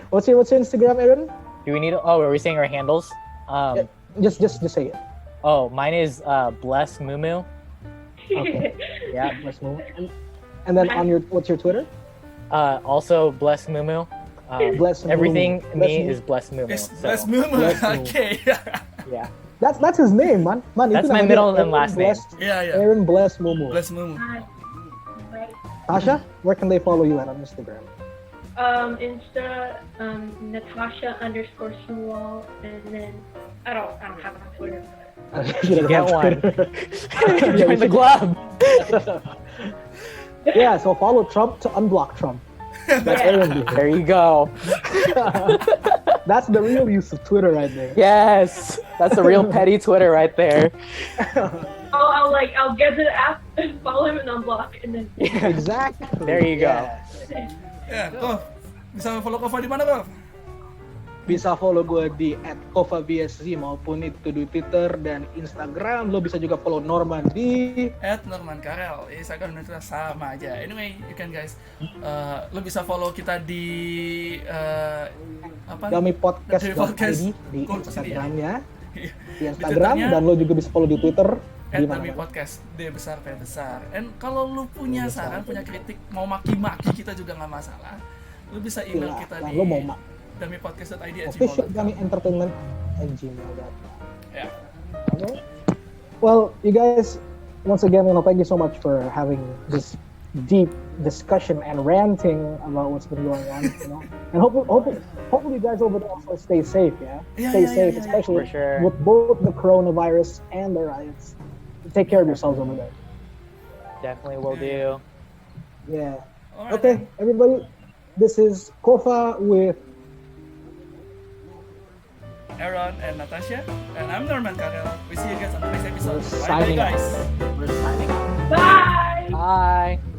What's your Instagram, Aaron? Do we need? Oh, are we saying our handles? Just say it. Oh, mine is Bless Mumu. Okay. Yeah. Let's move. And then on what's your Twitter? Also Bless Mumu. Bless Mumu. Everything Bless me Mumu. is Bless Mumu. It's So, Bless Mumu. Bless Mumu. Okay. yeah. That's his name, man. That's itu my namanya middle and Aaron last name. Yeah. Aaron Bless Mumu. Bless Mumu. Tasha, where can they follow you at on Instagram? Insta, Natasha_Sewall, and then I don't have a Twitter. You Get one. Join the club. Yeah, so follow Trump to unblock Trump. That's Aaron did. There you go. That's the real use of Twitter right there. Yes, that's the real petty Twitter right there. I'll get the app and follow him and unblock, and then Exactly. There you go. Yeah. Ya, Kof. Bisa follow Kofa di mana, Kof? bisa follow gue di @kovavsc maupun itu di Twitter dan Instagram. Lo bisa juga follow Norman di @normankarel. Instagram dan Twitter sama aja. Anyway, you can guys, lo bisa follow kita di damipodcast.id di Instagramnya, Iya. di Instagram, dan lo juga bisa follow di Twitter. Dami Podcast, D besar P besar. And kalau lu punya saran, punya kritik, mau maki-maki kita juga nggak masalah. Lu bisa email kita di damipodcast.id official Dami Entertainment @gmail.com. Ya. Okay. Well, you guys, once again, thank you so much for having this deep discussion and ranting about what's been going on, And hopefully you guys over there also stay safe, stay safe, especially for sure. with both the coronavirus and the riots. Take care of yourselves over there. Definitely will do. Yeah. Alright, Okay, everybody, this is Kofa with Aaron and Natasha, and I'm Norman Karel. We see you guys on the next episode. We're Bye signing guys. We're signing out. Bye! Bye.